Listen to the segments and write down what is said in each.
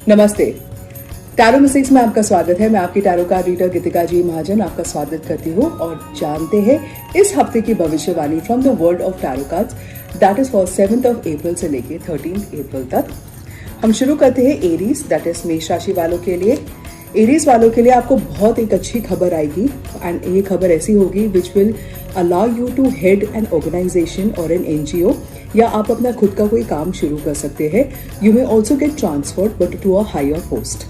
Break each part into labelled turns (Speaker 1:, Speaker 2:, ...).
Speaker 1: नमस्ते। Tarot mistakes में आपका स्वागत है। मैं आपकी टैरो कार्ड रीडर गीतिका जी महाजन आपका स्वागत करती हूँ और जानते हैं इस हफ्ते की भविष्यवाणी from the world of tarot cards, that is for 7 अप्रैल से लेके 13 अप्रैल तक। हम शुरू करते हैं एरीज, दैट इज मेष राशि वालों के लिए। एरीज वालों के लिए आपको बहुत एक अच्छी खबर आएगी एंड ये खबर ऐसी होगी which will allow you to head an organization और एन एनजीओ, या आप अपना खुद का कोई काम शुरू कर सकते हैं। You may also get transferred but to a higher post.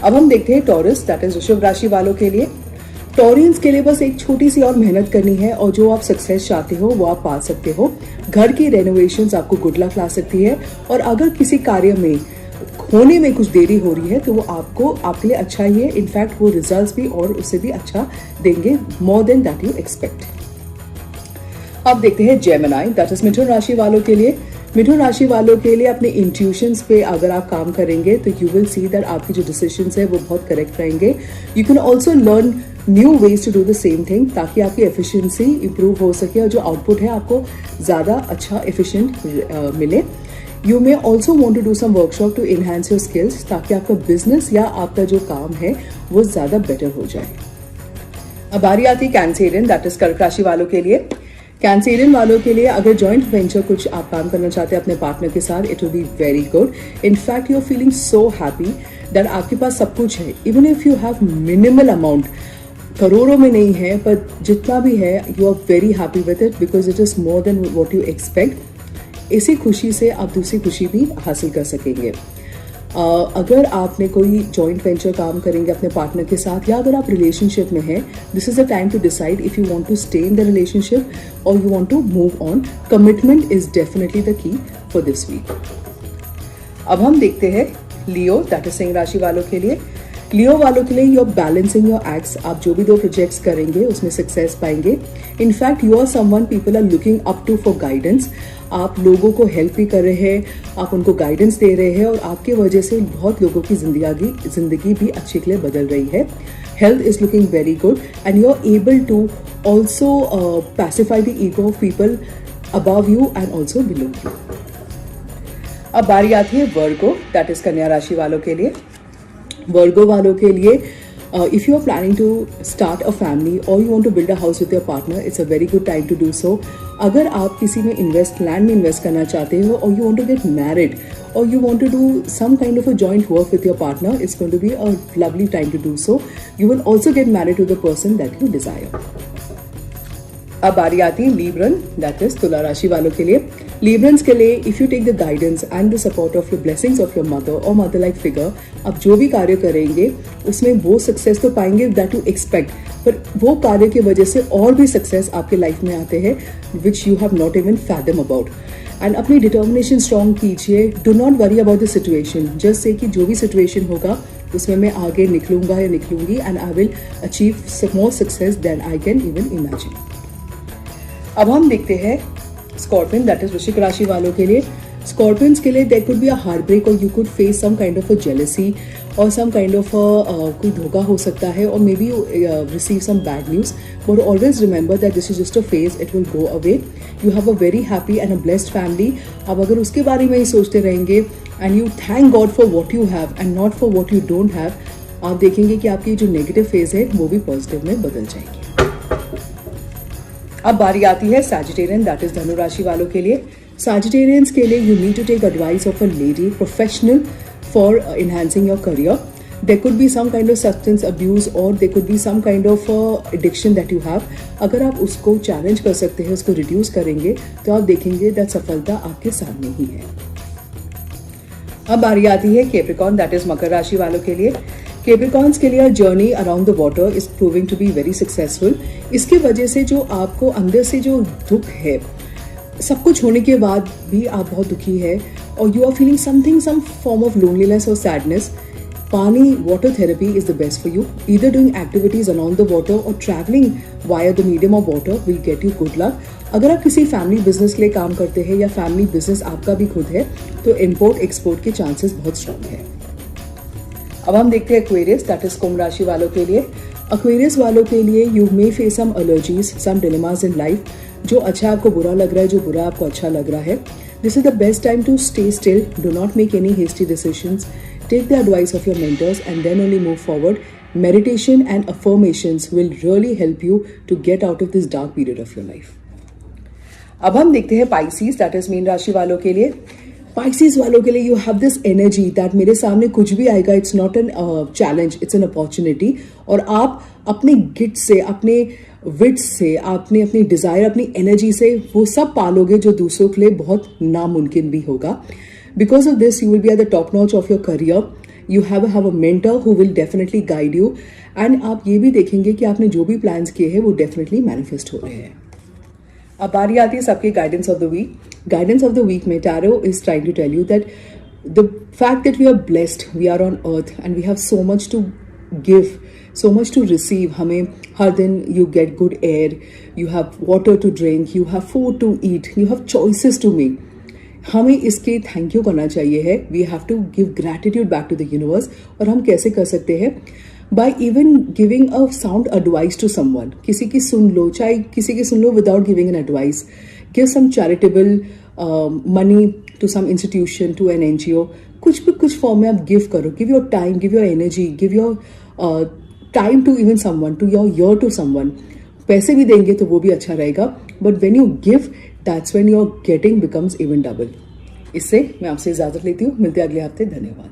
Speaker 1: अब हम देखते हैं टॉरस, दैट इज वृषभ राशि वालों के लिए। टॉरियंस के लिए बस एक छोटी सी और मेहनत करनी है और जो आप सक्सेस चाहते हो वो आप पा सकते हो। घर की रेनोवेशंस आपको गुड लक ला सकती है और अगर किसी कार्य में होने में कुछ देरी हो रही है तो वो आपके लिए अच्छा ही है। इनफैक्ट वो रिजल्ट्स भी और उससे भी अच्छा देंगे, more than that you expect. अब देखते हैं जेमिनी, दैट इज मिथुन राशि वालों के लिए। मिथुन राशि वालों के लिए अपने इंट्यूशंस पे अगर आप काम करेंगे तो यू विल सी दैट आपकी जो डिसीजंस है वो बहुत करेक्ट रहेंगे। You can also learn new ways to do the same thing ताकि आपकी एफिशिएंसी इंप्रूव हो सके और जो आउटपुट है आपको ज़्यादा अच्छा एफिशिएंट मिले। You may also want to do some workshop to enhance your skills ताकि आपका बिजनेस या आपका जो काम है वो ज़्यादा बेटर हो जाए। अब बारी आती है कैंसेरियन, दैट इज कर्क राशि वालों के लिए। कैंसेरियन वालों के लिए अगर जॉइंट वेंचर कुछ आप काम करना चाहते हैं अपने पार्टनर के साथ, it will be very good. In fact you are feeling so happy that आपके पास सब कुछ है, even if you have minimal amount, करोड़ों में नहीं है पर जितना भी है you are very happy with it because it is more than what you expect. इसी खुशी से आप दूसरी खुशी भी हासिल कर सकेंगे। अगर आपने कोई जॉइंट वेंचर काम करेंगे अपने पार्टनर के साथ या अगर आप रिलेशनशिप में हैं, this is the time to decide if you want to stay in the relationship और you want to move on. Commitment is definitely the key for this week. अब हम देखते हैं लियो, दैट इज सिंह राशि वालों के लिए। लियो वालों के लिए you are balancing your acts. आप जो भी 2 प्रोजेक्ट्स करेंगे उसमें सक्सेस पाएंगे। In fact you are someone people are looking up to for guidance. आप लोगों को हेल्प भी कर रहे हैं, आप उनको गाइडेंस दे रहे हैं और आपके वजह से बहुत लोगों की जिंदगी भी अच्छे के लिए बदल रही है। Health is looking very good and you are able to also pacify the ego of people above you and also below you. अब बारी आती है वर्गो, दैट इज कन्या राशि वालों के लिए। वर्गो वालों के लिए if you are planning to start a family और you want to build a house with your partner, it's a very good time to do so. अगर आप किसी में लैंड में इन्वेस्ट करना चाहते हो और you want to get married और you want to do some kind of a joint work with your partner, it's going to be a lovely time to do so. You will also get married to the person that you desire. अब बारी आती है लीब्रन, that is तुला राशि वालों के लिए। Librans के लिए if you take the guidance and the support of your blessings of your mother और मदर लाइक फिगर, आप जो भी कार्य करेंगे उसमें वो सक्सेस तो पाएंगे दैट यू एक्सपेक्ट, पर वो कार्य की वजह से और भी सक्सेस आपके लाइफ में आते हैं which you have not even fathom about. And अपनी डिटर्मिनेशन स्ट्रॉन्ग कीजिए। Do not worry about the situation, just say कि जो भी सिचुएशन होगा उसमें मैं आगे निकलूंगा या निकलूंगी and I will achieve more success then I can even imagine. अब हम देखते हैं स्कॉर्पियन, दैट इज वृश्चिक राशि वालों के लिए। स्कॉर्पियंस के लिए there could be a heart break और you could face some kind of a jealousy और सम काइंड ऑफ कोई धोखा हो सकता है और may be receive some bad news, but always remember that this is just a phase, it will go away. You have a very happy and a blessed family. अब अगर उसके बारे में ही सोचते रहेंगे and you thank God for what you have and not for what you don't have, आप देखेंगे कि आपकी जो नेगेटिव फेज है वो भी पॉजिटिव में बदल जाएगी। अब बारी आती है सैजिटेरियन, दैट इज धनु राशि वालों के लिए। सैजिटेरियंस के लिए you need to take advice of a lady professional for enhancing your career. There could be some kind of substance abuse और there could be some kind of addiction that you have. अगर आप उसको challenge कर सकते हैं, उसको reduce करेंगे तो आप देखेंगे दैट सफलता आपके सामने ही है। अब बारी आती है कैप्रिकॉर्न, दैट इज मकर राशि वालों के लिए। कैप्रिकॉर्न्स के लिए journey around the water is proving to be very successful. इसकी वजह से जो आपको अंदर से जो दुख है, सब कुछ होने के बाद भी आप बहुत दुखी है और you are feeling something, some form of loneliness और sadness, pani water therapy is the best for you. Either doing activities around the water और travelling via the medium of water will get you good luck. अगर आप किसी family business के लिए काम करते हैं या फैमिली बिजनेस आपका भी खुद है तो इम्पोर्ट एक्सपोर्ट के चांसेस बहुत स्ट्रांग है। अब हम देखते हैं एक्वेरियस, दैट इज कुंभ राशि वालों के लिए। एक्वेरियस वालों के लिए you may face some allergies, some dilemmas in life. जो अच्छा आपको बुरा लग रहा है, जो बुरा आपको अच्छा लग रहा है, this is the best time to stay still, do not make any hasty decisions. take the advice of your mentors and then only move forward. Meditation and affirmations will really help you to get out of this dark period of your life. अब हम देखते हैं Pisces, that is mean राशि वालों के लिए. Pisces वालों के लिए you have this energy that मेरे सामने कुछ भी आएगा, it's not an challenge, it's an opportunity. और आप अपने गिट से, अपने विट्स से, आपने अपनी डिजायर, अपनी एनर्जी से वो सब पालोगे जो दूसरों के लिए बहुत नामुमकिन भी होगा. Because of this you will be at the top notch of your career. You have a mentor who will definitely guide you. And आप ये भी देखेंगे कि आपने जो भी प्लान्स किए हैं वो डेफिनेटली मैनिफेस्ट हो रहे हैं. अब बारी आती है सबके guidance of the week. Guidance of the week में tarot is trying to tell you that the fact that we are blessed, we are on earth and we have so much to give, so much to receive. हमें हर दिन you get good air, you have water to drink, you have food to eat, you have choices to make. हमें इसके thank you करना चाहिए है. We have to give gratitude back to the universe. और हम कैसे कर सकते हैं? By even giving a sound advice to someone. किसी की सुन लो, चाहे किसी की सुन लो without giving an advice. Give some charitable money to some institution, to an NGO. कुछ फॉर्म में आप गिव करो. Give your time, give your energy, give your time to even someone, to your year to someone. पैसे भी देंगे तो वो भी अच्छा रहेगा, but when you give that's when your getting becomes even double. इससे मैं आपसे इजाजत लेती हूँ. मिलते हैं अगले हफ्ते. धन्यवाद.